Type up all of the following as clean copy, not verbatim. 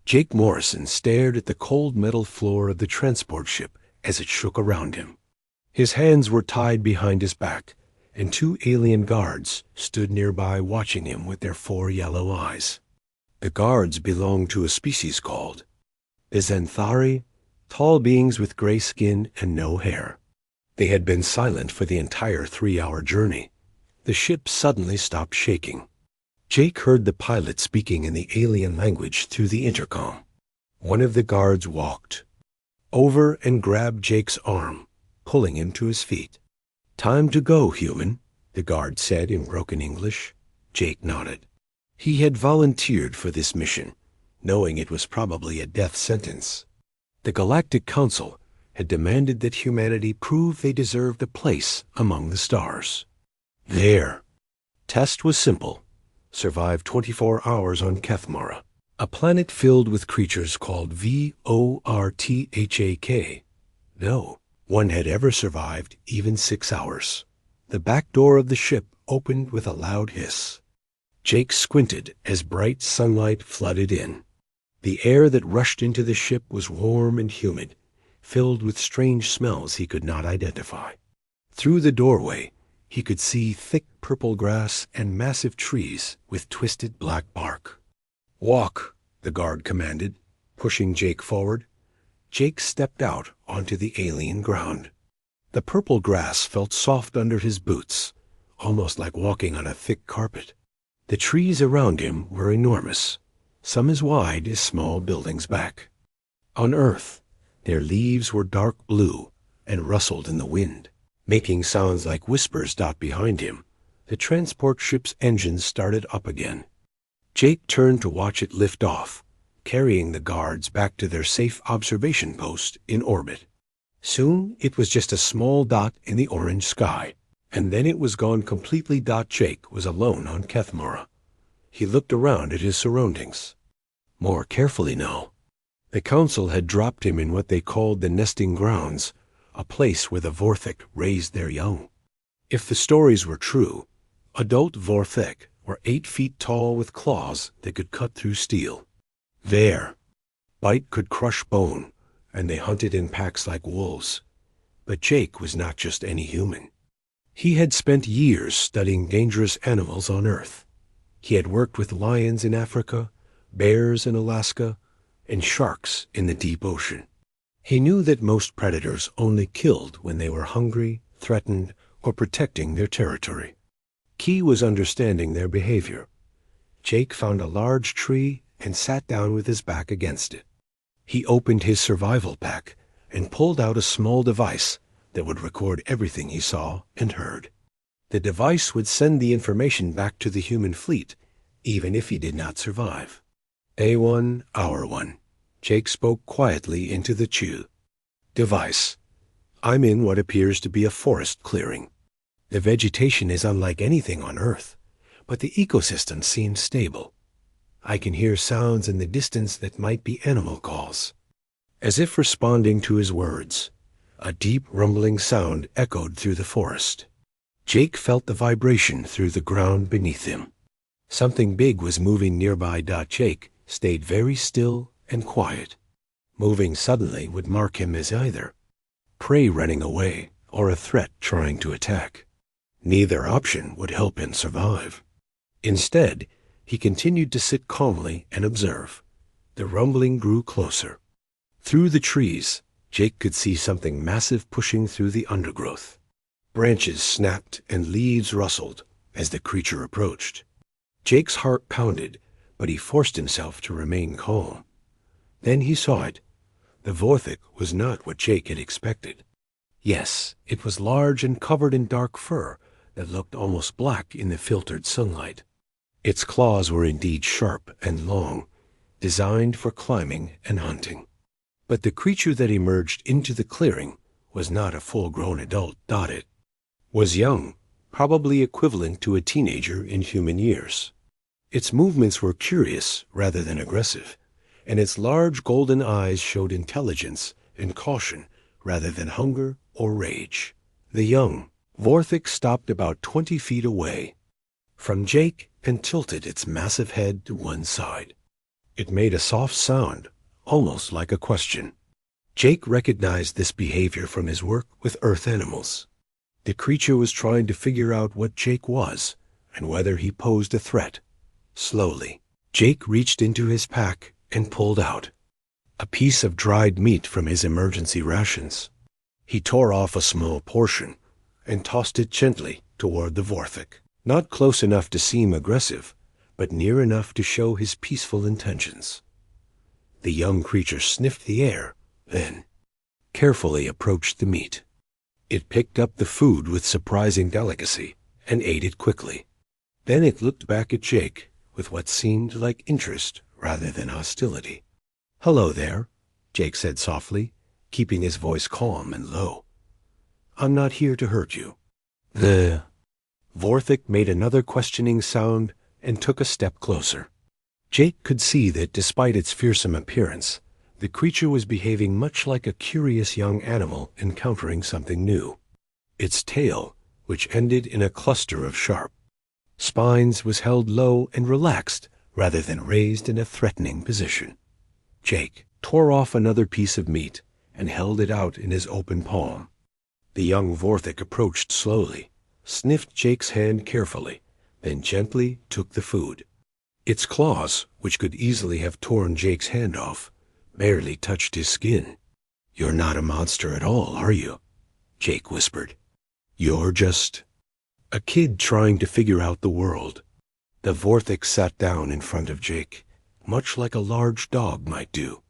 Jake Morrison stared at the cold metal floor of the transport ship as it shook around him. His hands were tied behind his back, and 2 alien guards stood nearby watching him with their 4 yellow eyes. The guards belonged to a species called the Xanthari, tall beings with gray skin and no hair. They had been silent for the entire 3-hour journey. The ship suddenly stopped shaking. Jake heard the pilot speaking in the alien language through the intercom. One of the guards walked over and grabbed Jake's arm, pulling him to his feet. "Time to go, human," the guard said in broken English. Jake nodded. He had volunteered for this mission, knowing it was probably a death sentence. The Galactic Council had demanded that humanity prove they deserved a place among the stars. Their test was simple: survive 24 hours on Kethmara, a planet filled with creatures called Vorthak. No one had ever survived even 6 hours. The back door of the ship opened with a loud hiss. Jake squinted as bright sunlight flooded in. The air that rushed into the ship was warm and humid, filled with strange smells he could not identify. Through the doorway, he could see thick purple grass and massive trees with twisted black bark. "Walk," the guard commanded, pushing Jake forward. Jake stepped out onto the alien ground. The purple grass felt soft under his boots, almost like walking on a thick carpet. The trees around him were enormous, some as wide as small buildings back. On Earth, their leaves were dark blue and rustled in the wind, making sounds like whispers. Behind him, the transport ship's engines started up again. Jake turned to watch it lift off, carrying the guards back to their safe observation post in orbit. Soon it was just a small dot in the orange sky, and then it was gone completely. Jake was alone on Kethmara. He looked around at his surroundings. More carefully now. The council had dropped him in what they called the nesting grounds, a place where the Vorthak raised their young. If the stories were true, adult Vorthak were 8 feet tall with claws that could cut through steel. Their bite could crush bone, and they hunted in packs like wolves. But Jake was not just any human. He had spent years studying dangerous animals on Earth. He had worked with lions in Africa, bears in Alaska, and sharks in the deep ocean. He knew that most predators only killed when they were hungry, threatened, or protecting their territory. Key was understanding their behavior. Jake found a large tree and sat down with his back against it. He opened his survival pack and pulled out a small device that would record everything he saw and heard. The device would send the information back to the human fleet, even if he did not survive. A1, Hour 1. Jake spoke quietly into the chew. Device. I'm in what appears to be a forest clearing. The vegetation is unlike anything on Earth, but the ecosystem seems stable. I can hear sounds in the distance that might be animal calls. As if responding to his words, a deep rumbling sound echoed through the forest. Jake felt the vibration through the ground beneath him. Something big was moving nearby. Jake stayed very still and quiet. Moving suddenly would mark him as either prey running away or a threat trying to attack. Neither option would help him survive. Instead, he continued to sit calmly and observe. The rumbling grew closer. Through the trees, Jake could see something massive pushing through the undergrowth. Branches snapped and leaves rustled as the creature approached. Jake's heart pounded, but he forced himself to remain calm. Then he saw it. The Vorthak was not what Jake had expected. Yes, it was large and covered in dark fur that looked almost black in the filtered sunlight. Its claws were indeed sharp and long, designed for climbing and hunting. But the creature that emerged into the clearing was not a full-grown adult. It was young, probably equivalent to a teenager in human years. Its movements were curious rather than aggressive, and its large golden eyes showed intelligence and caution rather than hunger or rage. The young Vorthak stopped about 20 feet away from Jake and tilted its massive head to one side. It made a soft sound, almost like a question. Jake recognized this behavior from his work with earth animals. The creature was trying to figure out what Jake was and whether he posed a threat. Slowly, Jake reached into his pack and pulled out a piece of dried meat from his emergency rations. He tore off a small portion and tossed it gently toward the Vorthik, not close enough to seem aggressive, but near enough to show his peaceful intentions. The young creature sniffed the air, then carefully approached the meat. It picked up the food with surprising delicacy and ate it quickly. Then it looked back at Jake with what seemed like interest rather than hostility. "Hello there," Jake said softly, keeping his voice calm and low. "I'm not here to hurt you." The Vorthik made another questioning sound and took a step closer. Jake could see that despite its fearsome appearance, the creature was behaving much like a curious young animal encountering something new. Its tail, which ended in a cluster of sharp spines, was held low and relaxed rather than raised in a threatening position. Jake tore off another piece of meat and held it out in his open palm. The young Vorthik approached slowly, sniffed Jake's hand carefully, then gently took the food. Its claws, which could easily have torn Jake's hand off, barely touched his skin. "You're not a monster at all, are you?" Jake whispered. "You're just a kid trying to figure out the world." The Vorthik sat down in front of Jake, much like a large dog might do.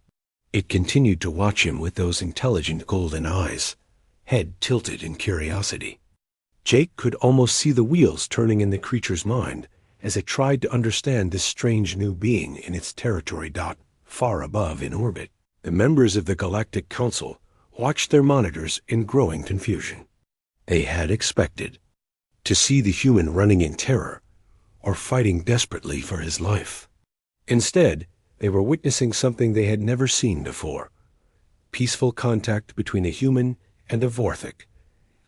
It continued to watch him with those intelligent golden eyes, head tilted in curiosity. Jake could almost see the wheels turning in the creature's mind as it tried to understand this strange new being in its territory far above in orbit. The members of the Galactic Council watched their monitors in growing confusion. They had expected to see the human running in terror or fighting desperately for his life. Instead, they were witnessing something they had never seen before: peaceful contact between a human and a Vorthik.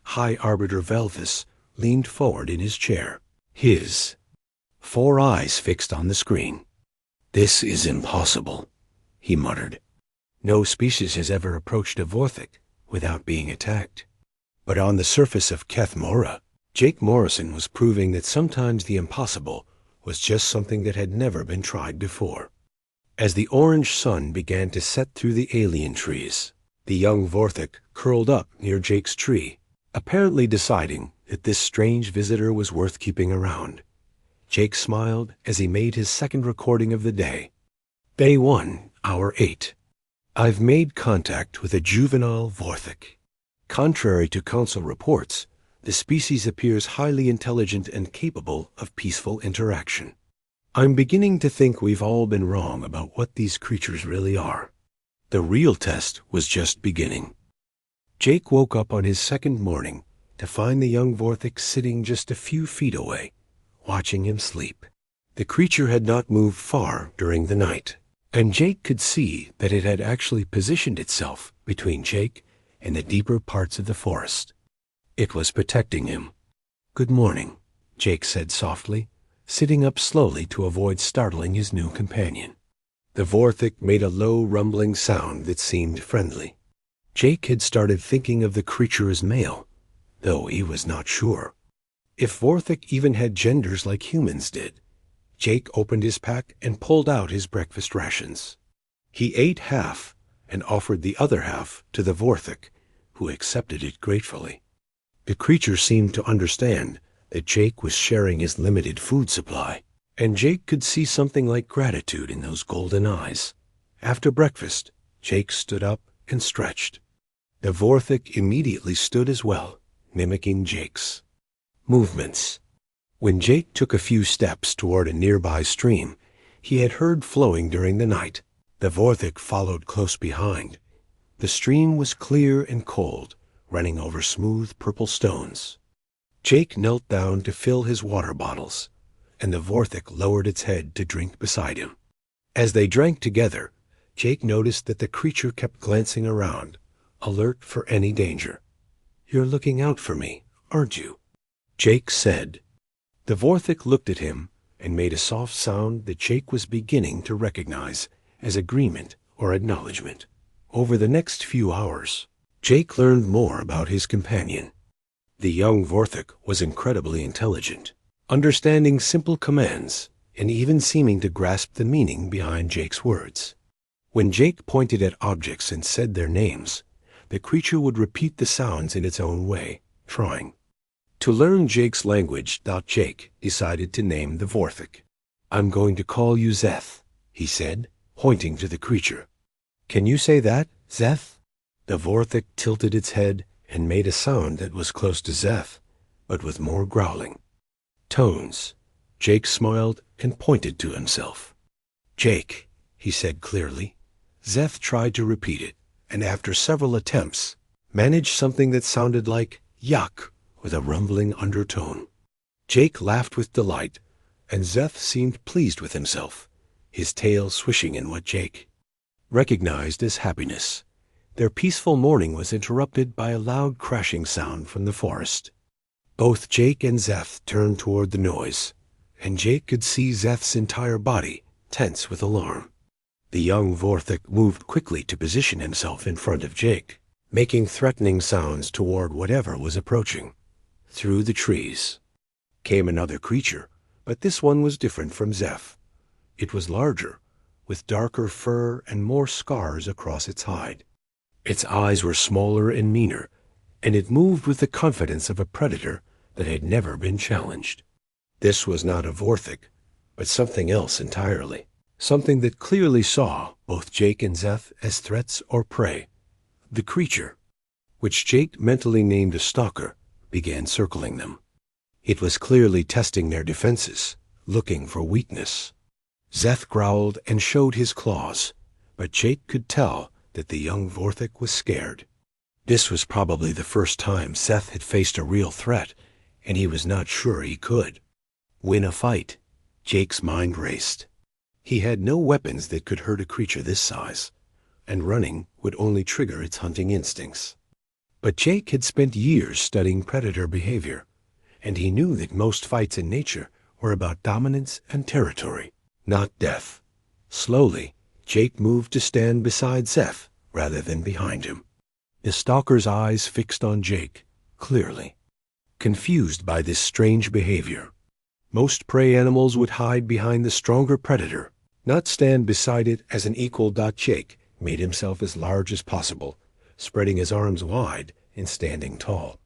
High Arbiter Velvis leaned forward in his chair, his 4 eyes fixed on the screen. "This is impossible," he muttered. "No species has ever approached a Vorthik without being attacked." But on the surface of Keth Mora, Jake Morrison was proving that sometimes the impossible was just something that had never been tried before. As the orange sun began to set through the alien trees, the young Vorthik curled up near Jake's tree, apparently deciding that this strange visitor was worth keeping around. Jake smiled as he made his second recording of the day. Day 1, Hour 8. I've made contact with a juvenile Vorthik. Contrary to Council reports, the species appears highly intelligent and capable of peaceful interaction. I'm beginning to think we've all been wrong about what these creatures really are. The real test was just beginning. Jake woke up on his second morning to find the young Vorthik sitting just a few feet away, watching him sleep. The creature had not moved far during the night, and Jake could see that it had actually positioned itself between Jake and the deeper parts of the forest. It was protecting him. "Good morning," Jake said softly, sitting up slowly to avoid startling his new companion. The Vorthik made a low rumbling sound that seemed friendly. Jake had started thinking of the creature as male, though he was not sure. If Vorthik even had genders like humans did. Jake opened his pack and pulled out his breakfast rations. He ate half and offered the other half to the Vorthik, who accepted it gratefully. The creature seemed to understand that Jake was sharing his limited food supply, and Jake could see something like gratitude in those golden eyes. After breakfast, Jake stood up and stretched. The Vorthik immediately stood as well, mimicking Jake's movements. When Jake took a few steps toward a nearby stream he had heard flowing during the night, the Vorthik followed close behind. The stream was clear and cold, running over smooth purple stones. Jake knelt down to fill his water bottles, and the Vorthik lowered its head to drink beside him. As they drank together, Jake noticed that the creature kept glancing around, alert for any danger. "You're looking out for me, aren't you?" Jake said. The Vorthik looked at him and made a soft sound that Jake was beginning to recognize as agreement or acknowledgement. Over the next few hours, Jake learned more about his companion. The young Vorthik was incredibly intelligent, understanding simple commands and even seeming to grasp the meaning behind Jake's words. When Jake pointed at objects and said their names, the creature would repeat the sounds in its own way, trying to learn Jake's language. Jake decided to name the Vorthik. "I'm going to call you Zeth," he said, pointing to the creature. "Can you say that, Zeth?" The Vorthik tilted its head and made a sound that was close to Zeth, but with more growling tones. Jake smiled and pointed to himself. "Jake," he said clearly. Zeth tried to repeat it, and after several attempts, managed something that sounded like yuck with a rumbling undertone. Jake laughed with delight, and Zeth seemed pleased with himself, his tail swishing in what Jake recognized as happiness. Their peaceful morning was interrupted by a loud crashing sound from the forest. Both Jake and Zeth turned toward the noise, and Jake could see Zeth's entire body tense with alarm. The young Vorthik moved quickly to position himself in front of Jake, making threatening sounds toward whatever was approaching. Through the trees came another creature, but this one was different from Zeth. It was larger, with darker fur and more scars across its hide. Its eyes were smaller and meaner, and it moved with the confidence of a predator that had never been challenged. This was not a Vorthik, but something else entirely. Something that clearly saw both Jake and Zeth as threats or prey. The creature, which Jake mentally named a stalker, began circling them. It was clearly testing their defenses, looking for weakness. Zeth growled and showed his claws, but Jake could tell that the young Vorthik was scared. This was probably the first time Zeth had faced a real threat, and he was not sure he could win a fight. Jake's mind raced. He had no weapons that could hurt a creature this size, and running would only trigger its hunting instincts. But Jake had spent years studying predator behavior, and he knew that most fights in nature were about dominance and territory, not death. Slowly, Jake moved to stand beside Zeth rather than behind him. The stalker's eyes fixed on Jake, clearly, confused by this strange behavior. Most prey animals would hide behind the stronger predator, not stand beside it as an equal. Jake made himself as large as possible, spreading his arms wide and standing tall.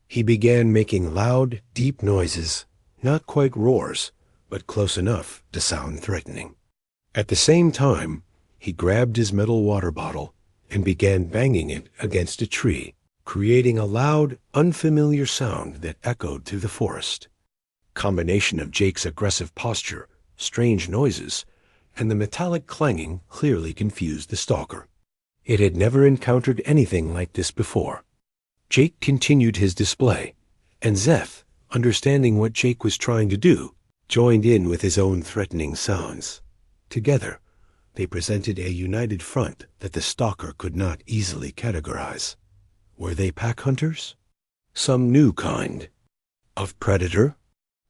He began making loud, deep noises, not quite roars, but close enough to sound threatening. At the same time, he grabbed his metal water bottle and began banging it against a tree, creating a loud, unfamiliar sound that echoed through the forest. Combination of Jake's aggressive posture, strange noises, and the metallic clanging clearly confused the stalker. It had never encountered anything like this before. Jake continued his display, and Zeth, understanding what Jake was trying to do, joined in with his own threatening sounds. Together, they presented a united front that the stalker could not easily categorize. Were they pack hunters? Some new kind of predator?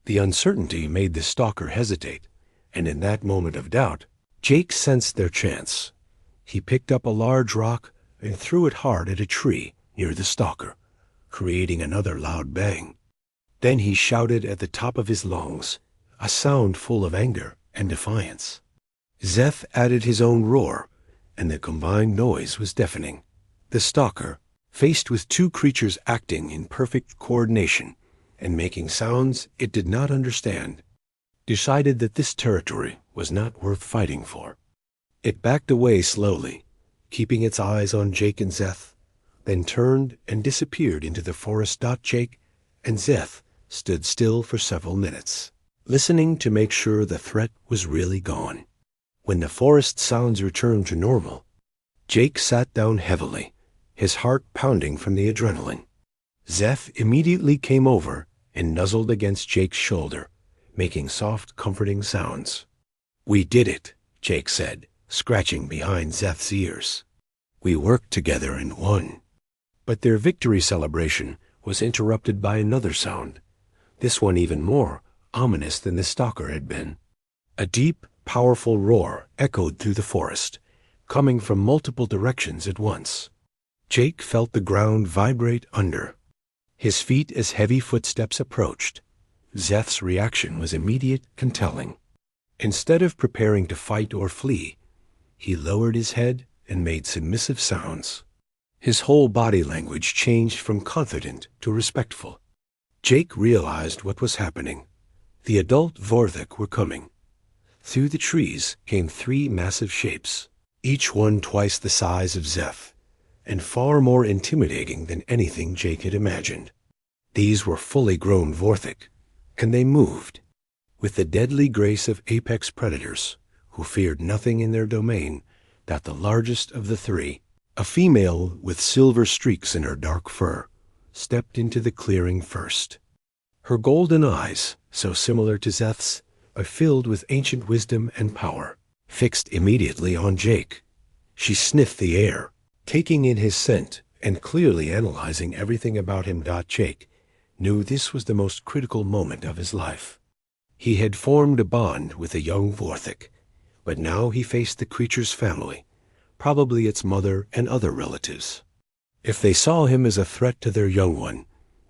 The uncertainty made the stalker hesitate, and in that moment of doubt, Jake sensed their chance. He picked up a large rock and threw it hard at a tree near the stalker, creating another loud bang. Then he shouted at the top of his lungs, a sound full of anger and defiance. Zeth added his own roar, and the combined noise was deafening. The stalker, faced with two creatures acting in perfect coordination and making sounds it did not understand, decided that this territory was not worth fighting for. It backed away slowly, keeping its eyes on Jake and Zeth, then turned and disappeared into the forest. Jake and Zeth stood still for several minutes, listening to make sure the threat was really gone. When the forest sounds returned to normal, Jake sat down heavily, his heart pounding from the adrenaline. Zeth immediately came over and nuzzled against Jake's shoulder, making soft, comforting sounds. "We did it," Jake said, scratching behind Zeth's ears. "We worked together and won." But their victory celebration was interrupted by another sound, this one even more ominous than the stalker had been. A deep, powerful roar echoed through the forest, coming from multiple directions at once. Jake felt the ground vibrate under his feet as heavy footsteps approached. Zeth's reaction was immediate and telling. Instead of preparing to fight or flee, he lowered his head and made submissive sounds. His whole body language changed from confident to respectful. Jake realized what was happening. The adult Vorthik were coming. Through the trees came 3 massive shapes, each one twice the size of Zeth, and far more intimidating than anything Jake had imagined. These were fully grown Vorthik, and they moved with the deadly grace of apex predators who feared nothing in their domain. That the largest of the 3, a female with silver streaks in her dark fur, stepped into the clearing first. Her golden eyes, so similar to Zeth's, are filled with ancient wisdom and power. Fixed immediately on Jake, she sniffed the air, taking in his scent and clearly analyzing everything about him. Jake knew this was the most critical moment of his life. He had formed a bond with a young Vorthik, but now he faced the creature's family, probably its mother and other relatives. If they saw him as a threat to their young one,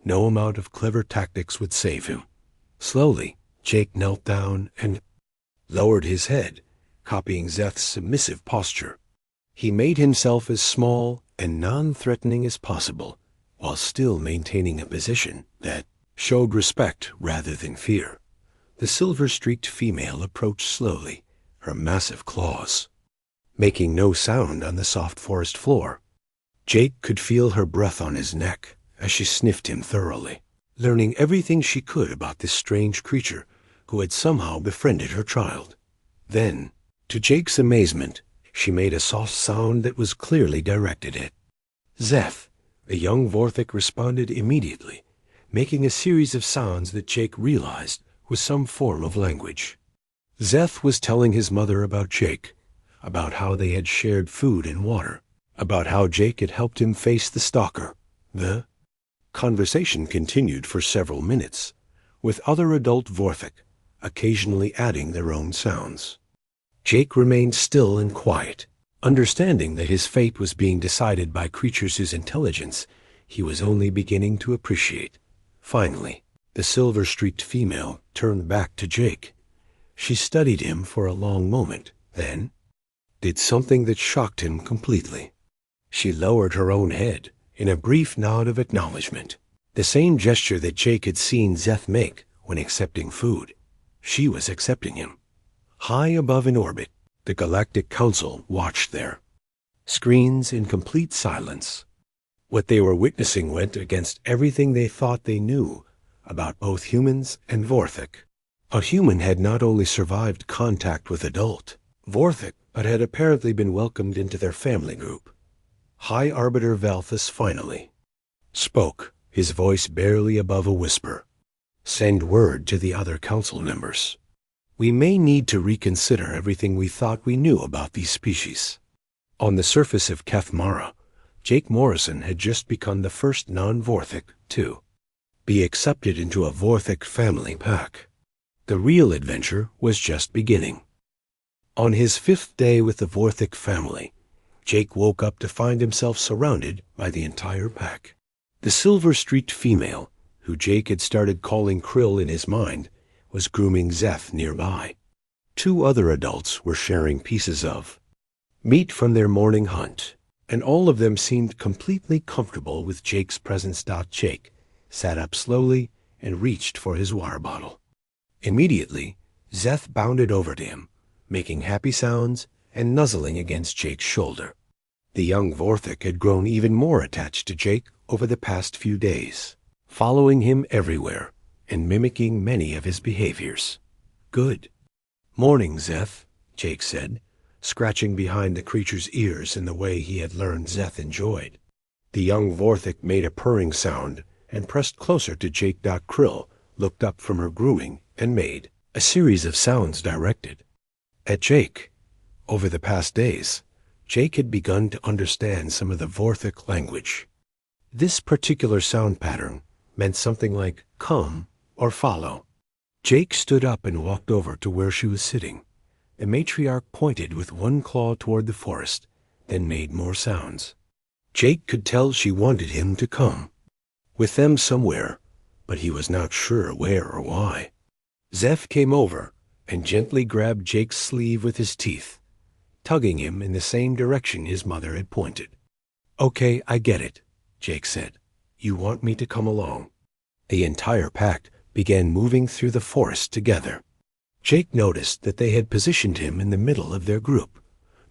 no amount of clever tactics would save him. Slowly, Jake knelt down and lowered his head, copying Zeth's submissive posture. He made himself as small and non-threatening as possible, while still maintaining a position that showed respect rather than fear. The silver-streaked female approached slowly, her massive claws making no sound on the soft forest floor. Jake could feel her breath on his neck as she sniffed him thoroughly, learning everything she could about this strange creature who had somehow befriended her child. Then, to Jake's amazement, she made a soft sound that was clearly directed at Zeth. A young Vorthik responded immediately, making a series of sounds that Jake realized was some form of language. Zeth was telling his mother about Jake, about how they had shared food and water, about how Jake had helped him face the stalker. The conversation continued for several minutes, with other adult Vorthik occasionally adding their own sounds. Jake remained still and quiet, understanding that his fate was being decided by creatures whose intelligence he was only beginning to appreciate. Finally, the silver-streaked female turned back to Jake. She studied him for a long moment, then did something that shocked him completely. She lowered her own head in a brief nod of acknowledgement, the same gesture that Jake had seen Zeth make when accepting food. She was accepting him. High above in orbit, the Galactic Council watched there, screens in complete silence. What they were witnessing went against everything they thought they knew about both humans and Vorthik. A human had not only survived contact with adult Vorthik, but had apparently been welcomed into their family group. High Arbiter Valthus finally spoke, his voice barely above a whisper. "Send word to the other council members. We may need to reconsider everything we thought we knew about these species." On the surface of Kethmara, Jake Morrison had just become the first non-Vorthik to be accepted into a Vorthik family pack. The real adventure was just beginning. On his 5th day with the Vorthik family, Jake woke up to find himself surrounded by the entire pack. The silver-streaked female, who Jake had started calling Krill in his mind, was grooming Zeth nearby. 2 other adults were sharing pieces of meat from their morning hunt, and all of them seemed completely comfortable with Jake's presence. Jake sat up slowly and reached for his water bottle. Immediately, Zeth bounded over to him, making happy sounds and nuzzling against Jake's shoulder. The young Vorthik had grown even more attached to Jake over the past few days, following him everywhere and mimicking many of his behaviors. "Good morning, Zeth," Jake said, scratching behind the creature's ears in the way he had learned Zeth enjoyed. The young Vorthik made a purring sound and pressed closer to Jake. Krill looked up from her grooming and made a series of sounds directed at Jake. Over the past days, Jake had begun to understand some of the Vorthik language. This particular sound pattern meant something like come or follow. Jake stood up and walked over to where she was sitting. The matriarch pointed with one claw toward the forest, then made more sounds. Jake could tell she wanted him to come with them somewhere, but he was not sure where or why. Zeph came over and gently grabbed Jake's sleeve with his teeth, tugging him in the same direction his mother had pointed. "Okay, I get it," Jake said. "You want me to come along." The entire pack began moving through the forest together. Jake noticed that they had positioned him in the middle of their group,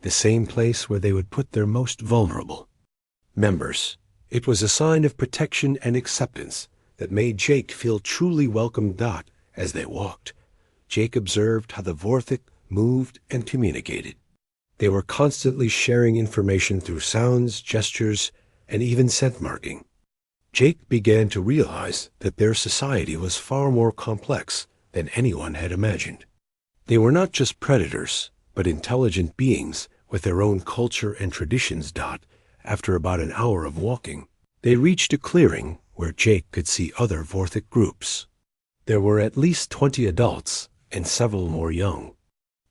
the same place where they would put their most vulnerable members. It was a sign of protection and acceptance that made Jake feel truly welcome. As they walked, Jake observed how the Vorthik moved and communicated. They were constantly sharing information through sounds, gestures, and even scent marking. Jake began to realize that their society was far more complex than anyone had imagined. They were not just predators, but intelligent beings with their own culture and traditions. After about an hour of walking, they reached a clearing where Jake could see other Vorthik groups. There were at least 20 adults and several more young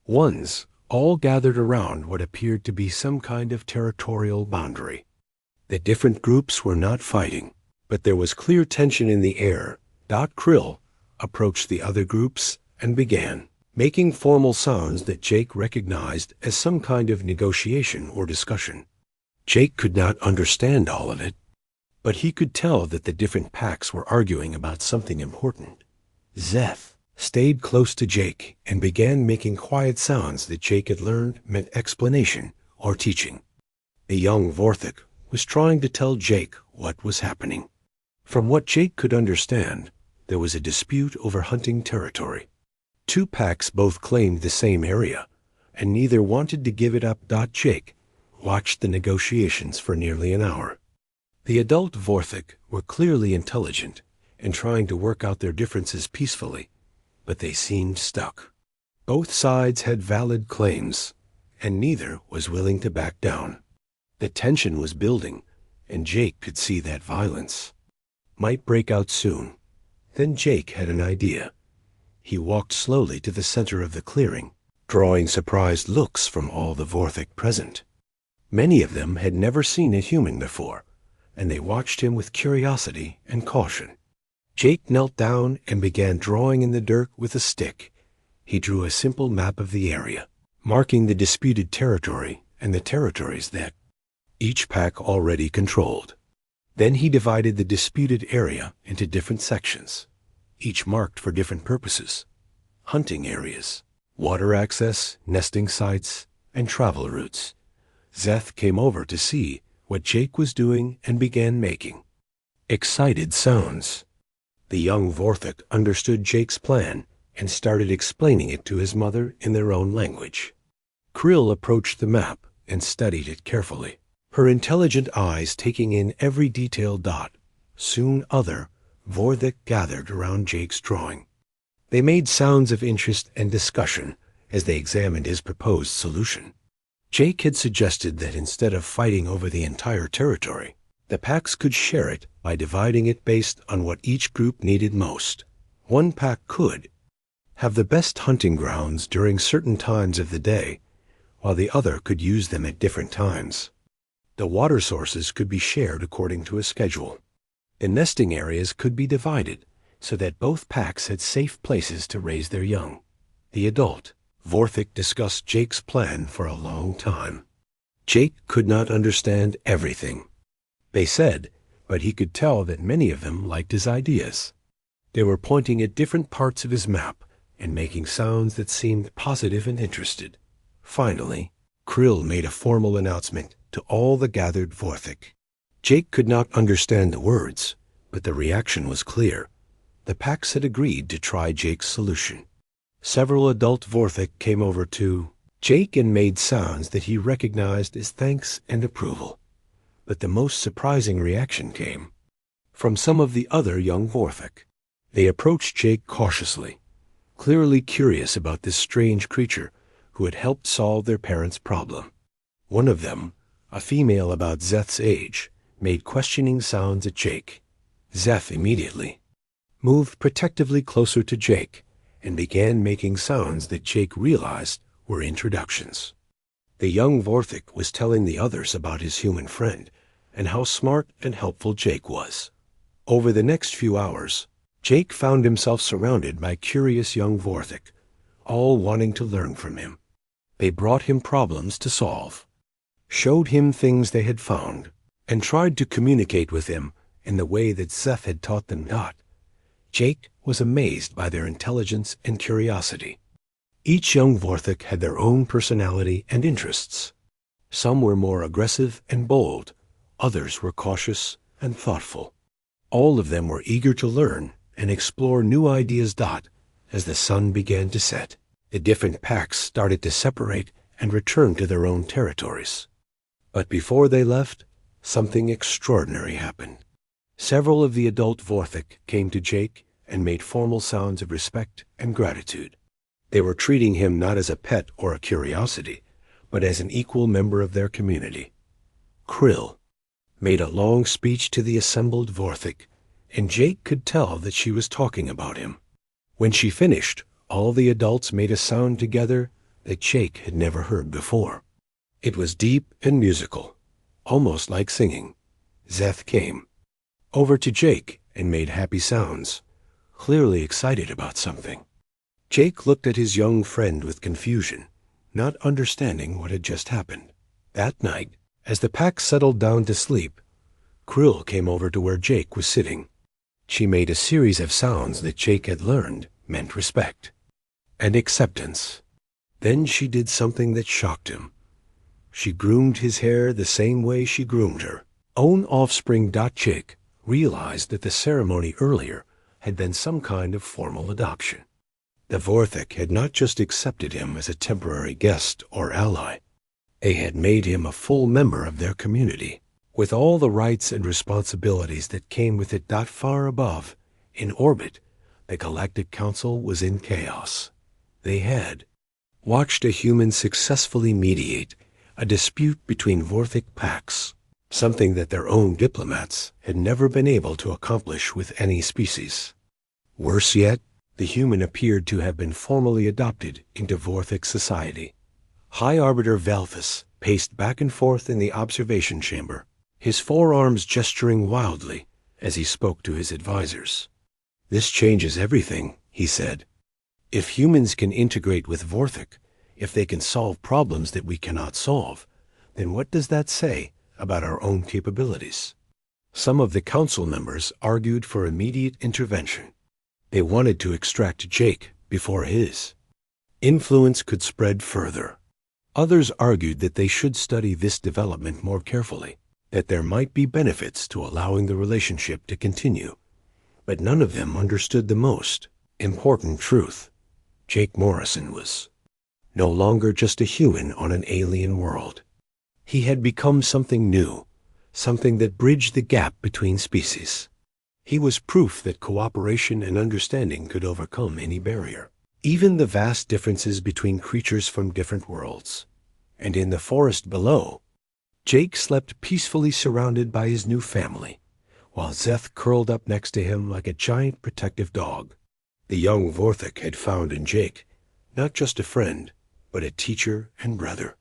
ones, all gathered around what appeared to be some kind of territorial boundary. The different groups were not fighting, but there was clear tension in the air. Krill approached the other groups and began making formal sounds that Jake recognized as some kind of negotiation or discussion. Jake could not understand all of it, but he could tell that the different packs were arguing about something important. Zeph stayed close to Jake and began making quiet sounds that Jake had learned meant explanation or teaching. The young Vorthik was trying to tell Jake what was happening. From what Jake could understand, there was a dispute over hunting territory. Two packs both claimed the same area, and neither wanted to give it up. Jake watched the negotiations for nearly an hour. The adult Vorthik were clearly intelligent and trying to work out their differences peacefully, but they seemed stuck. Both sides had valid claims, and neither was willing to back down. The tension was building, and Jake could see that violence might break out soon. Then Jake had an idea. He walked slowly to the center of the clearing, drawing surprised looks from all the Vorthik present. Many of them had never seen a human before, and they watched him with curiosity and caution. Jake knelt down and began drawing in the dirt with a stick. He drew a simple map of the area, marking the disputed territory and the territories that each pack already controlled. Then he divided the disputed area into different sections, each marked for different purposes: hunting areas, water access, nesting sites, and travel routes. Zeth came over to see what Jake was doing and began making excited sounds. The young Vorthik understood Jake's plan and started explaining it to his mother in their own language. Krill approached the map and studied it carefully, her intelligent eyes taking in every detail. Soon other Vorthik gathered around Jake's drawing. They made sounds of interest and discussion as they examined his proposed solution. Jake had suggested that instead of fighting over the entire territory, the packs could share it by dividing it based on what each group needed most. One pack could have the best hunting grounds during certain times of the day, while the other could use them at different times. The water sources could be shared according to a schedule. The nesting areas could be divided so that both packs had safe places to raise their young. The adult Vorthik discussed Jake's plan for a long time. Jake could not understand everything they said, but he could tell that many of them liked his ideas. They were pointing at different parts of his map and making sounds that seemed positive and interested. Finally, Krill made a formal announcement to all the gathered Vorthik. Jake could not understand the words, but the reaction was clear. The packs had agreed to try Jake's solution. Several adult Vorthik came over to Jake and made sounds that he recognized as thanks and approval. But the most surprising reaction came from some of the other young Vorthik. They approached Jake cautiously, clearly curious about this strange creature who had helped solve their parents' problem. One of them, a female about Zeth's age, made questioning sounds at Jake. Zeth immediately moved protectively closer to Jake and began making sounds that Jake realized were introductions. The young Vorthik was telling the others about his human friend and how smart and helpful Jake was. Over the next few hours, Jake found himself surrounded by curious young Vorthik, all wanting to learn from him. They brought him problems to solve, showed him things they had found, and tried to communicate with him in the way that Seth had taught them not. Jake was amazed by their intelligence and curiosity. Each young Vorthik had their own personality and interests. Some were more aggressive and bold, others were cautious and thoughtful. All of them were eager to learn and explore new ideas. As the sun began to set, the different packs started to separate and return to their own territories. But before they left, something extraordinary happened. Several of the adult Vorthik came to Jake and made formal sounds of respect and gratitude. They were treating him not as a pet or a curiosity, but as an equal member of their community. Krill made a long speech to the assembled Vorthik, and Jake could tell that she was talking about him. When she finished, all the adults made a sound together that Jake had never heard before. It was deep and musical, almost like singing. Zeth came over to Jake and made happy sounds, clearly excited about something. Jake looked at his young friend with confusion, not understanding what had just happened. That night, as the pack settled down to sleep, Krill came over to where Jake was sitting. She made a series of sounds that Jake had learned meant respect and acceptance. Then she did something that shocked him. She groomed his hair the same way she groomed her own offspring. Jake realized that the ceremony earlier had been some kind of formal adoption. The Vorthik had not just accepted him as a temporary guest or ally. They had made him a full member of their community, with all the rights and responsibilities that came with it. Far above, in orbit, the Galactic Council was in chaos. They had watched a human successfully mediate a dispute between Vorthik packs, something that their own diplomats had never been able to accomplish with any species. Worse yet, the human appeared to have been formally adopted into Vorthik society. High Arbiter Valthus paced back and forth in the observation chamber, his forearms gesturing wildly as he spoke to his advisors. "This changes everything," he said. "If humans can integrate with Vorthik, if they can solve problems that we cannot solve, then what does that say about our own capabilities?" Some of the council members argued for immediate intervention. They wanted to extract Jake before his influence could spread further. Others argued that they should study this development more carefully, that there might be benefits to allowing the relationship to continue. But none of them understood the most important truth. Jake Morrison was no longer just a human on an alien world. He had become something new, something that bridged the gap between species. He was proof that cooperation and understanding could overcome any barrier, even the vast differences between creatures from different worlds. And in the forest below, Jake slept peacefully surrounded by his new family, while Zeth curled up next to him like a giant protective dog. The young Vorthik had found in Jake not just a friend, but a teacher and brother.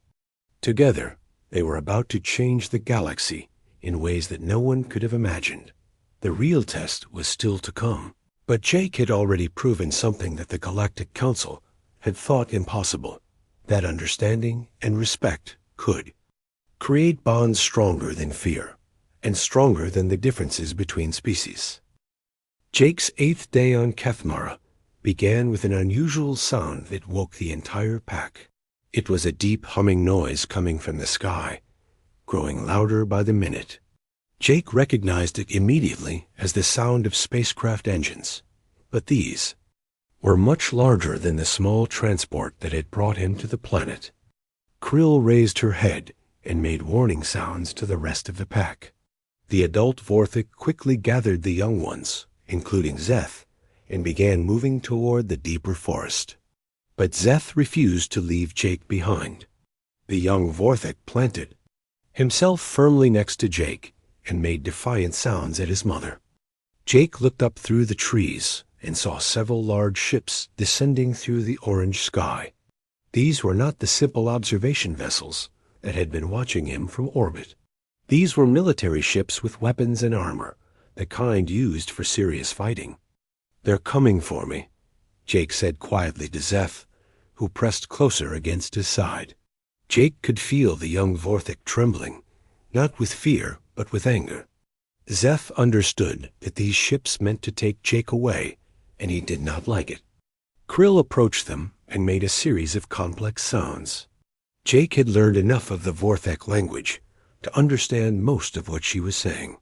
Together, they were about to change the galaxy in ways that no one could have imagined. The real test was still to come, but Jake had already proven something that the Galactic Council had thought impossible, that understanding and respect could create bonds stronger than fear, and stronger than the differences between species. Jake's 8th day on Kethmara began with an unusual sound that woke the entire pack. It was a deep humming noise coming from the sky, growing louder by the minute. Jake recognized it immediately as the sound of spacecraft engines, but these were much larger than the small transport that had brought him to the planet. Krill raised her head and made warning sounds to the rest of the pack. The adult Vorthik quickly gathered the young ones, including Zeth, and began moving toward the deeper forest. But Zeth refused to leave Jake behind. The young Vorthik planted himself firmly next to Jake and made defiant sounds at his mother. Jake looked up through the trees and saw several large ships descending through the orange sky. These were not the simple observation vessels that had been watching him from orbit. These were military ships with weapons and armor, the kind used for serious fighting. "They're coming for me," Jake said quietly to Zeph, who pressed closer against his side. Jake could feel the young Vorthik trembling, not with fear, but with anger. Zeph understood that these ships meant to take Jake away, and he did not like it. Krill approached them and made a series of complex sounds. Jake had learned enough of the Vorthek language to understand most of what she was saying.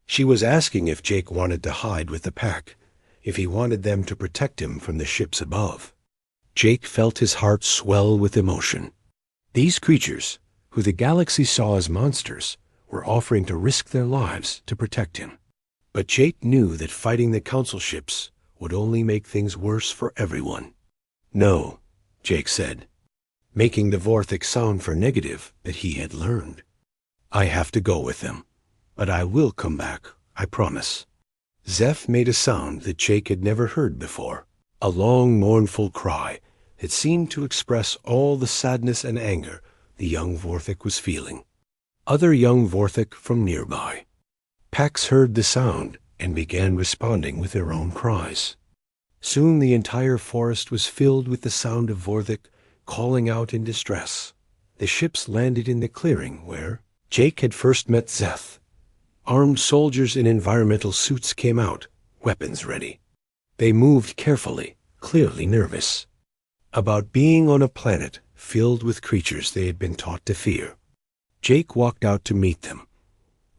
She was asking if Jake wanted to hide with the pack, if he wanted them to protect him from the ships above. Jake felt his heart swell with emotion. These creatures, who the galaxy saw as monsters, were offering to risk their lives to protect him. But Jake knew that fighting the council ships would only make things worse for everyone. "No," Jake said, making the Vorthik sound for negative that he had learned. "I have to go with them, but I will come back, I promise." Zeph made a sound that Jake had never heard before, a long, mournful cry that seemed to express all the sadness and anger the young Vorthik was feeling. Other young Vorthik from nearby. Packs heard the sound and began responding with their own cries. Soon the entire forest was filled with the sound of Vorthik calling out in distress. The ships landed in the clearing where Jake had first met Zeph. Armed soldiers in environmental suits came out, weapons ready. They moved carefully, clearly nervous, about being on a planet filled with creatures they had been taught to fear. Jake walked out to meet them,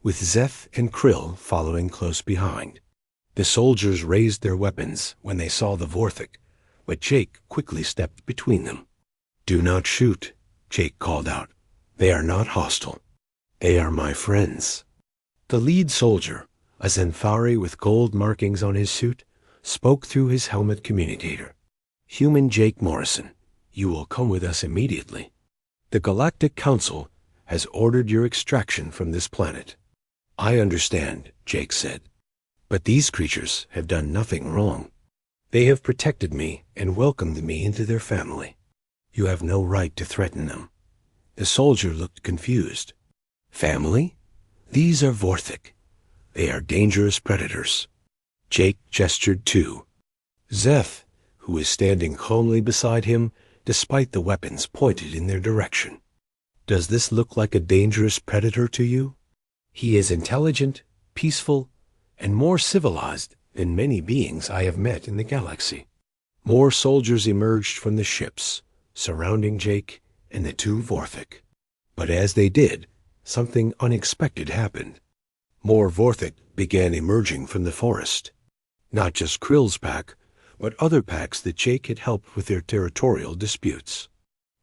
with Zeph and Krill following close behind. The soldiers raised their weapons when they saw the Vorthik, but Jake quickly stepped between them. "Do not shoot," Jake called out. "They are not hostile. They are my friends." The lead soldier, a Zenthari with gold markings on his suit, spoke through his helmet communicator. "Human Jake Morrison, you will come with us immediately. The Galactic Council has ordered your extraction from this planet." "I understand," Jake said. "But these creatures have done nothing wrong. They have protected me and welcomed me into their family. You have no right to threaten them." The soldier looked confused. "Family? These are Vorthik. They are dangerous predators." Jake gestured too. Zeph, who was standing calmly beside him, despite the weapons pointed in their direction. "Does this look like a dangerous predator to you? He is intelligent, peaceful, and more civilized than many beings I have met in the galaxy." More soldiers emerged from the ships, surrounding Jake and the two Vorthik. But as they did, something unexpected happened. More Vorthik began emerging from the forest. Not just Krill's pack, but other packs that Jake had helped with their territorial disputes.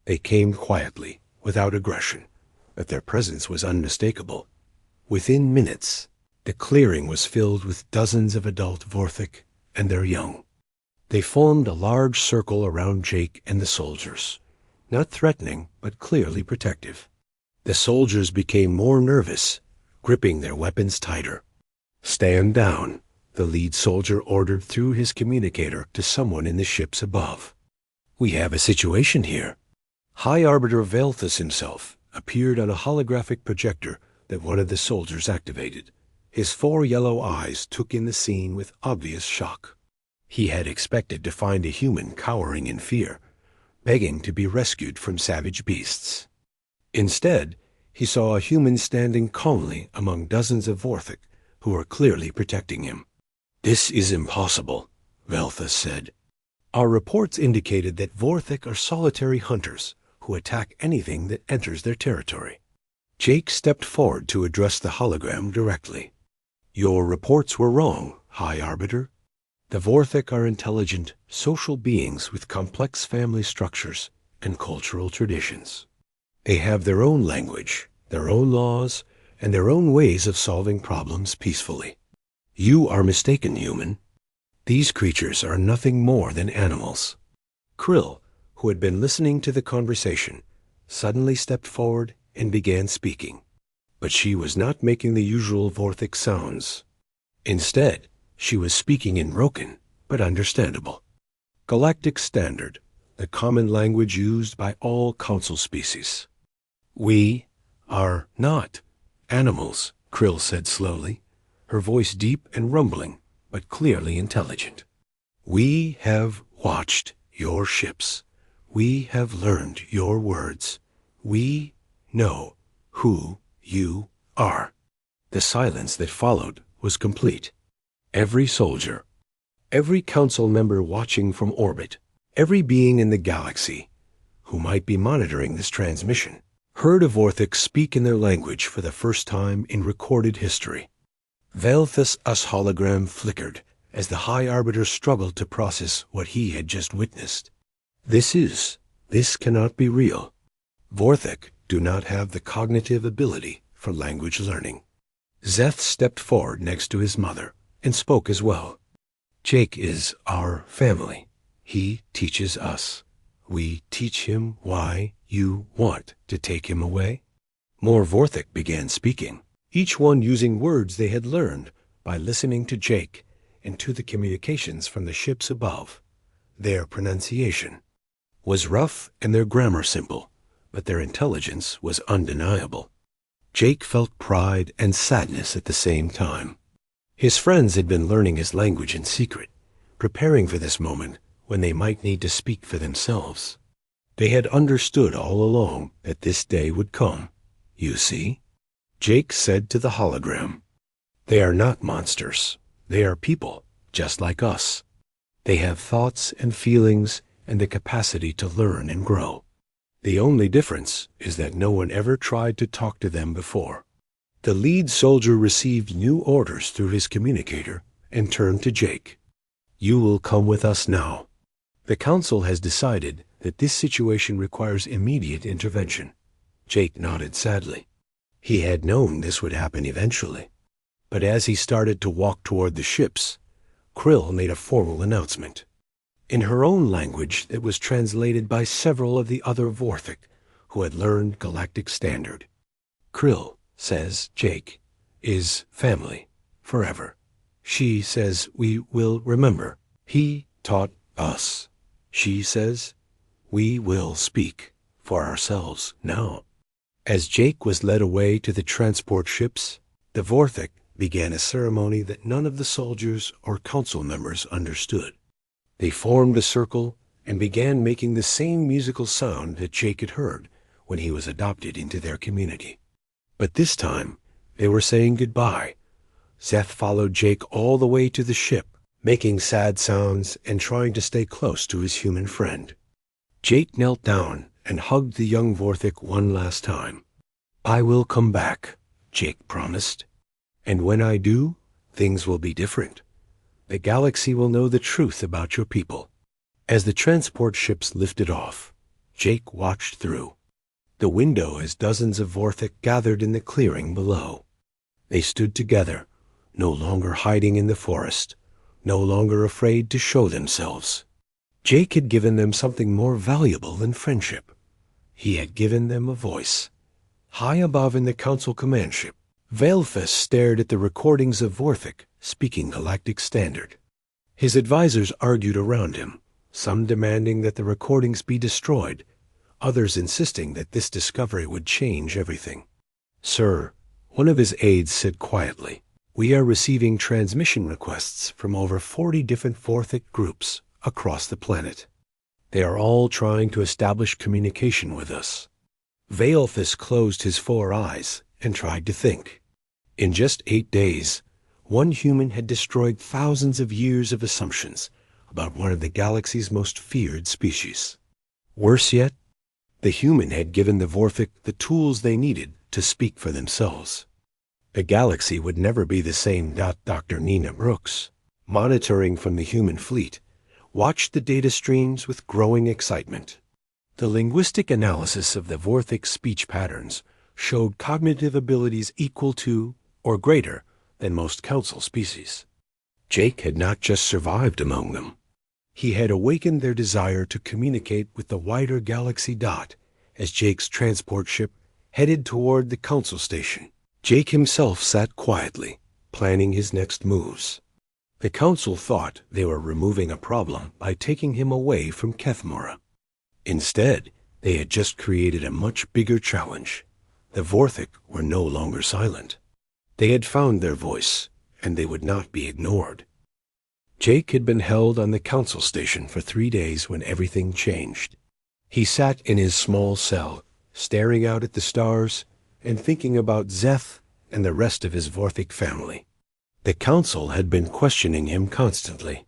They came quietly, without aggression, but their presence was unmistakable. Within minutes, the clearing was filled with dozens of adult Vorthik and their young. They formed a large circle around Jake and the soldiers, not threatening, but clearly protective. The soldiers became more nervous, gripping their weapons tighter. "Stand down," the lead soldier ordered through his communicator to someone in the ships above. "We have a situation here." High Arbiter Velthus himself appeared on a holographic projector that one of the soldiers activated. His 4 yellow eyes took in the scene with obvious shock. He had expected to find a human cowering in fear, begging to be rescued from savage beasts. Instead, he saw a human standing calmly among dozens of Vorthik who were clearly protecting him. "This is impossible," Velthus said. "Our reports indicated that Vorthik are solitary hunters who attack anything that enters their territory." Jake stepped forward to address the hologram directly. "Your reports were wrong, High Arbiter. The Vorthik are intelligent, social beings with complex family structures and cultural traditions. They have their own language, their own laws, and their own ways of solving problems peacefully. You are mistaken, human. These creatures are nothing more than animals." Krill, who had been listening to the conversation, suddenly stepped forward and began speaking. But she was not making the usual Vorthik sounds. Instead, she was speaking in broken, but understandable. Galactic Standard, the common language used by all council species. We are not animals, Krill said slowly, her voice deep and rumbling, but clearly intelligent. We have watched your ships. We have learned your words. We know who you are. The silence that followed was complete. Every soldier, every council member watching from orbit, every being in the galaxy who might be monitoring this transmission, heard a Vorthik speak in their language for the first time in recorded history. Velthus' hologram flickered as the High Arbiter struggled to process what he had just witnessed. This cannot be real. Vorthik do not have the cognitive ability for language learning. Zeth stepped forward next to his mother and spoke as well. Jake is our family. He teaches us. We teach him why you want to take him away. More Vorthik began speaking, each one using words they had learned by listening to Jake and to the communications from the ships above. Their pronunciation was rough and their grammar simple, but their intelligence was undeniable. Jake felt pride and sadness at the same time. His friends had been learning his language in secret, preparing for this moment when they might need to speak for themselves. They had understood all along that this day would come. You see, Jake said to the hologram, they are not monsters. They are people, just like us. They have thoughts and feelings and the capacity to learn and grow. The only difference is that no one ever tried to talk to them before. The lead soldier received new orders through his communicator and turned to Jake. You will come with us now. The council has decided that this situation requires immediate intervention. Jake nodded sadly. He had known this would happen eventually. But as he started to walk toward the ships, Krill made a formal announcement. In her own language that was translated by several of the other Vorthik who had learned Galactic Standard. Krill says Jake is family forever. She says we will remember. He taught us. She says we will speak for ourselves now. As Jake was led away to the transport ships, the Vorthik began a ceremony that none of the soldiers or council members understood. They formed a circle and began making the same musical sound that Jake had heard when he was adopted into their community. But this time, they were saying goodbye. Zeth followed Jake all the way to the ship, making sad sounds and trying to stay close to his human friend. Jake knelt down and hugged the young Vorthik one last time. I will come back, Jake promised. And when I do, things will be different. The galaxy will know the truth about your people. As the transport ships lifted off, Jake watched through the window as dozens of Vorthik gathered in the clearing below. They stood together, no longer hiding in the forest, no longer afraid to show themselves. Jake had given them something more valuable than friendship. He had given them a voice. High above in the council command ship, Velthus stared at the recordings of Vorthik speaking Galactic Standard. His advisors argued around him, some demanding that the recordings be destroyed, others insisting that this discovery would change everything. Sir, one of his aides said quietly, we are receiving transmission requests from over 40 different Vorthik groups across the planet. They are all trying to establish communication with us. Velthus closed his 4 eyes and tried to think. In just 8 days, one human had destroyed thousands of years of assumptions about one of the galaxy's most feared species. Worse yet, the human had given the Vorthik the tools they needed to speak for themselves. The galaxy would never be the same. Dr. Nina Brooks, monitoring from the human fleet, watched the data streams with growing excitement. The linguistic analysis of the Vorthik speech patterns showed cognitive abilities equal to or greater than most council species. Jake had not just survived among them. He had awakened their desire to communicate with the wider galaxy. As Jake's transport ship headed toward the council station, Jake himself sat quietly, planning his next moves. The council thought they were removing a problem by taking him away from Kethmora. Instead, they had just created a much bigger challenge. The Vorthik were no longer silent. They had found their voice, and they would not be ignored. Jake had been held on the council station for 3 days when everything changed. He sat in his small cell, staring out at the stars and thinking about Zeth and the rest of his Vorthik family. The council had been questioning him constantly,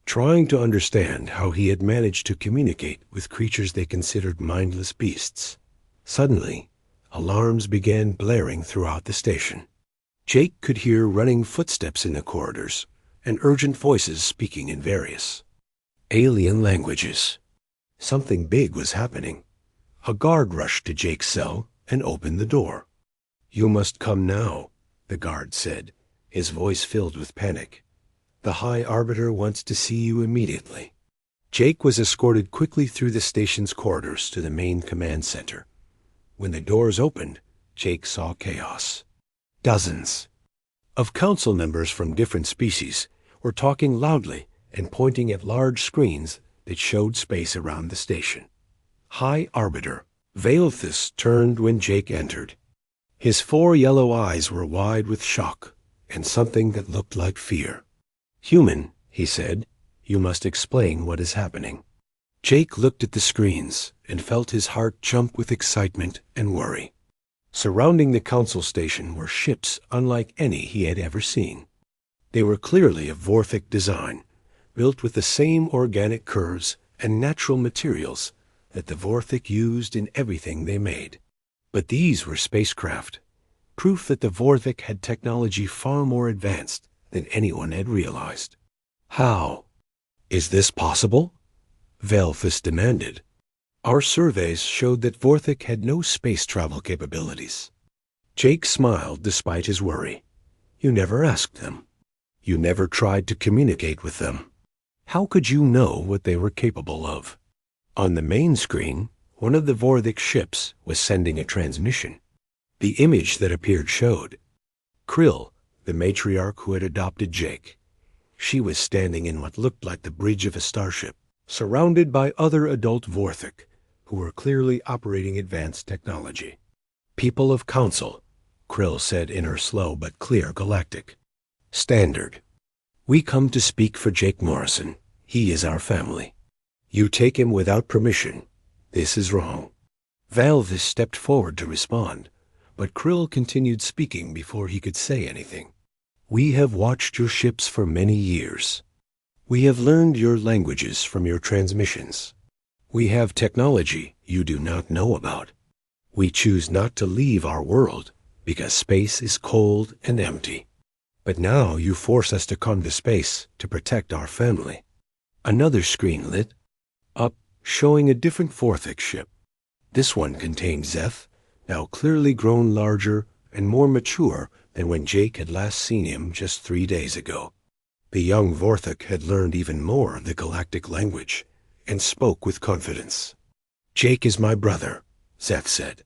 trying to understand how he had managed to communicate with creatures they considered mindless beasts. Suddenly, alarms began blaring throughout the station. Jake could hear running footsteps in the corridors and urgent voices speaking in various alien languages. Something big was happening. A guard rushed to Jake's cell and opened the door. "You must come now," the guard said, his voice filled with panic. "The High Arbiter wants to see you immediately." Jake was escorted quickly through the station's corridors to the main command center. When the doors opened, Jake saw chaos. Dozens of council members from different species were talking loudly and pointing at large screens that showed space around the station. High Arbiter Veilthus turned when Jake entered. His 4 yellow eyes were wide with shock and something that looked like fear. "Human," he said, "you must explain what is happening." Jake looked at the screens and felt his heart jump with excitement and worry. Surrounding the council station were ships unlike any he had ever seen. They were clearly of Vorthik design, built with the same organic curves and natural materials that the Vorthik used in everything they made. But these were spacecraft, proof that the Vorthik had technology far more advanced than anyone had realized. "How is this possible?" Veilthus demanded. "Our surveys showed that Vorthik had no space travel capabilities." Jake smiled despite his worry. "You never asked them. You never tried to communicate with them. How could you know what they were capable of?" On the main screen, one of the Vorthik ships was sending a transmission. The image that appeared showed Krill, the matriarch who had adopted Jake. She was standing in what looked like the bridge of a starship, surrounded by other adult Vorthik, who were clearly operating advanced technology. "People of Council," Krill said in her slow but clear Galactic standard. "We come to speak for Jake Morrison. He is our family. You take him without permission. This is wrong." Veilthus stepped forward to respond, but Krill continued speaking before he could say anything. "We have watched your ships for many years. We have learned your languages from your transmissions. We have technology you do not know about. We choose not to leave our world because space is cold and empty. But now you force us to come to space to protect our family." Another screen lit up, showing a different Vorthik ship. This one contained Zeth, now clearly grown larger and more mature than when Jake had last seen him just 3 days ago. The young Vorthik had learned even more of the galactic language and spoke with confidence. "Jake is my brother," Zeth said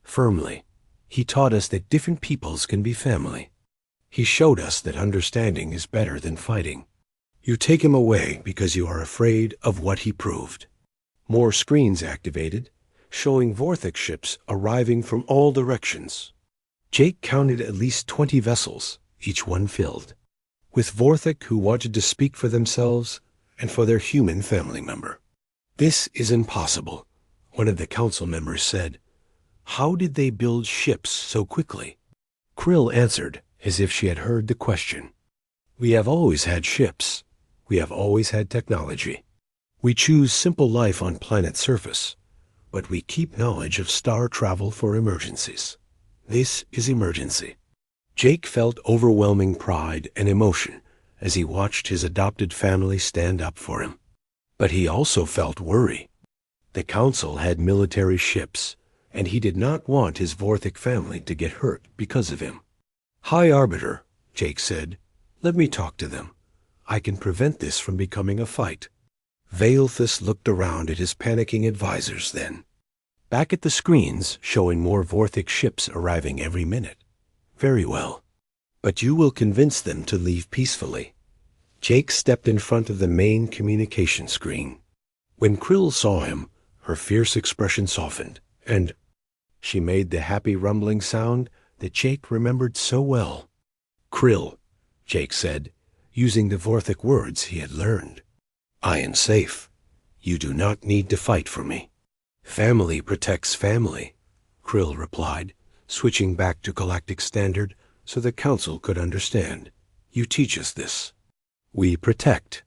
firmly. "He taught us that different peoples can be family. He showed us that understanding is better than fighting. You take him away because you are afraid of what he proved." More screens activated, showing Vorthik ships arriving from all directions. Jake counted at least 20 vessels, each one filled with Vorthik who wanted to speak for themselves and for their human family member. "This is impossible," one of the council members said. "How did they build ships so quickly?" Krill answered as if she had heard the question. "We have always had ships. We have always had technology. We choose simple life on planet surface, but we keep knowledge of star travel for emergencies. This is emergency." Jake felt overwhelming pride and emotion as he watched his adopted family stand up for him. But he also felt worry. The council had military ships, and he did not want his Vorthik family to get hurt because of him. "High Arbiter," Jake said, "let me talk to them. I can prevent this from becoming a fight." Veilthus looked around at his panicking advisors then. Back at the screens, showing more Vorthik ships arriving every minute. "Very well. But you will convince them to leave peacefully. Jake stepped in front of the main communication screen. When Krill saw him, her fierce expression softened, and she made the happy rumbling sound that Jake remembered so well. "Krill," Jake said, using the Vorthic words he had learned. "I am safe. You do not need to fight for me." "Family protects family," Krill replied, switching back to Galactic Standard so the Council could understand. "You teach us this. We protect.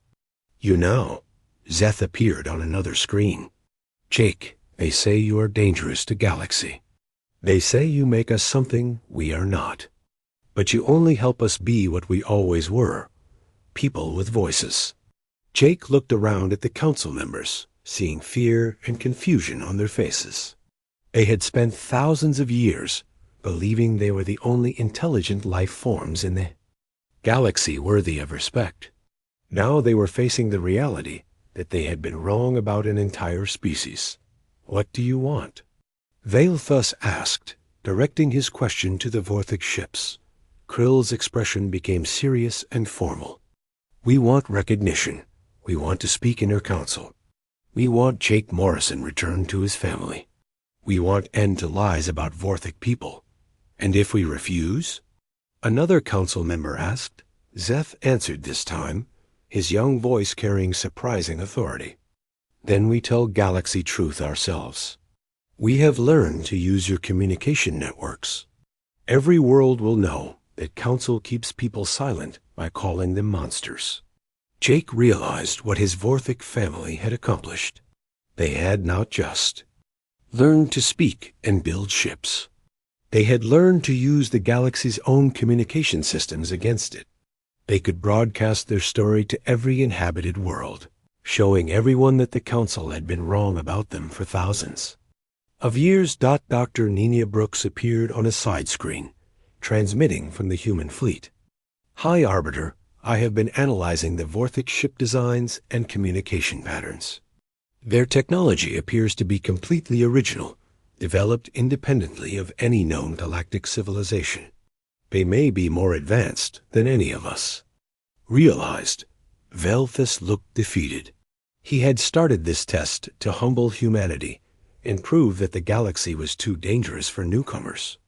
You now." Zeth appeared on another screen. "Jake, they say you are dangerous to Galaxy. They say you make us something we are not. But you only help us be what we always were, people with voices." Jake looked around at the Council members, seeing fear and confusion on their faces. They had spent thousands of years believing they were the only intelligent life forms in the Galaxy worthy of respect. Now they were facing the reality that they had been wrong about an entire species. "What do you want?" Vale thus asked, directing his question to the Vorthic ships. Krill's expression became serious and formal. "We want recognition. We want to speak in your council. We want Jake Morrison returned to his family. We want end to lies about Vorthic people. And if we refuse?" Another council member asked. Zeth answered this time, his young voice carrying surprising authority. "Then we tell Galaxy truth ourselves. We have learned to use your communication networks. Every world will know that Council keeps people silent by calling them monsters." Jake realized what his Vorthic family had accomplished. They had not just learned to speak and build ships. They had learned to use the Galaxy's own communication systems against it. They could broadcast their story to every inhabited world, showing everyone that the Council had been wrong about them for thousands of years. Dr. Nina Brooks appeared on a side screen, transmitting from the human fleet. "Hi, Arbiter. I have been analyzing the Vorthic ship designs and communication patterns. Their technology appears to be completely original, developed independently of any known galactic civilization. They may be more advanced than any of us." Realized, Velthus looked defeated. He had started this test to humble humanity and prove that the Galaxy was too dangerous for newcomers.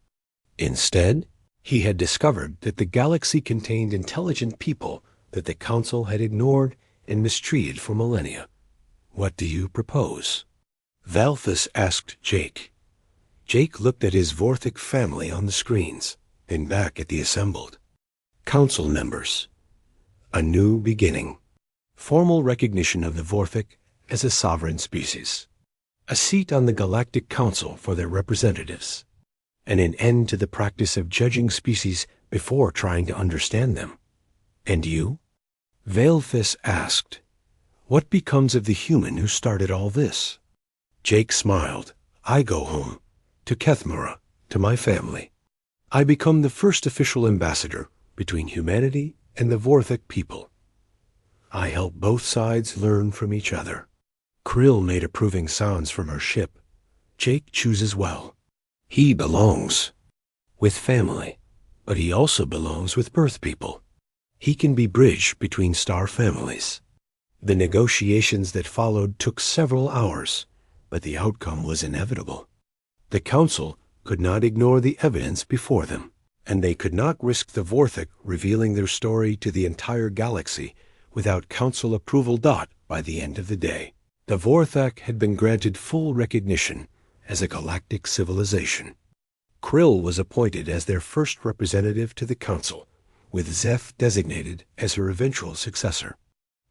Instead, he had discovered that the Galaxy contained intelligent people that the Council had ignored and mistreated for millennia. "What do you propose?" Velthus asked Jake. Jake looked at his Vorthic family on the screens, then back at the assembled Council members. A new beginning. Formal recognition of the Vorthic as a sovereign species. A seat on the Galactic Council for their representatives. And an end to the practice of judging species before trying to understand them. "And you?" Velthus asked. "What becomes of the human who started all this?" Jake smiled. "I go home, to Kethmora, to my family. I become the first official ambassador between humanity and the Vorthic people. I help both sides learn from each other." Krill made approving sounds from her ship. Jake chooses well. He belongs with family, but he also belongs with Birth people. He can be bridge between star families. The negotiations that followed took several hours, but the outcome was inevitable. The Council could not ignore the evidence before them, and they could not risk the Vorthic revealing their story to the entire Galaxy without Council approval. By the end of the day, the Vorthic had been granted full recognition as a galactic civilization. Krill was appointed as their first representative to the Council, with Zeth designated as her eventual successor.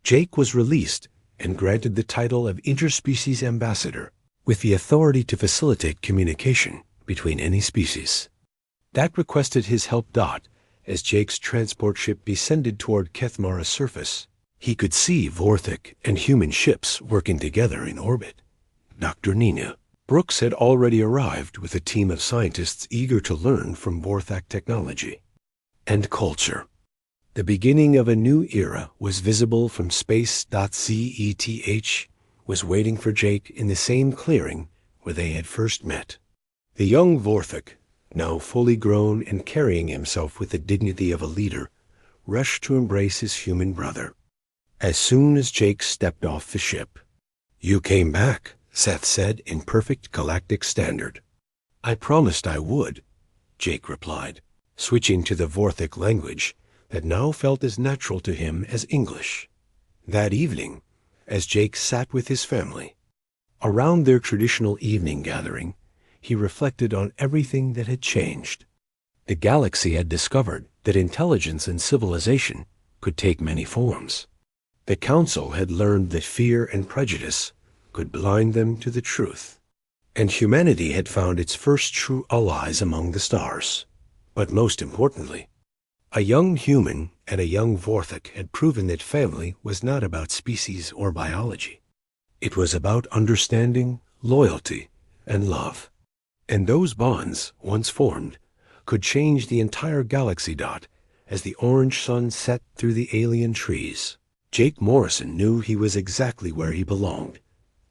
Jake was released and granted the title of Interspecies Ambassador, with the authority to facilitate communication between any species. That requested his help. As Jake's transport ship descended toward Kethmora's surface, he could see Vorthic and human ships working together in orbit. Dr. Nina Brooks had already arrived with a team of scientists eager to learn from Vorthic technology and culture. The beginning of a new era was visible from space. Zeth was waiting for Jake in the same clearing where they had first met. The young Vorthic, now fully grown and carrying himself with the dignity of a leader, rushed to embrace his human brother. as soon as Jake stepped off the ship. "You came back," Seth said in perfect galactic standard. "I promised I would," Jake replied, switching to the Vorthic language that now felt as natural to him as English. That evening, as Jake sat with his family, around their traditional evening gathering, he reflected on everything that had changed. The galaxy had discovered that intelligence and civilization could take many forms. The Council had learned that fear and prejudice could blind them to the truth. And humanity had found its first true allies among the stars. But most importantly, a young human and a young Vorthic had proven that family was not about species or biology. It was about understanding, loyalty, and love. And those bonds, once formed, could change the entire galaxy dot as the orange sun set through the alien trees. Jake Morrison knew he was exactly where he belonged,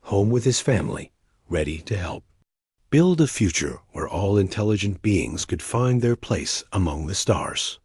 home with his family, ready to help. Build a future where all intelligent beings could find their place among the stars.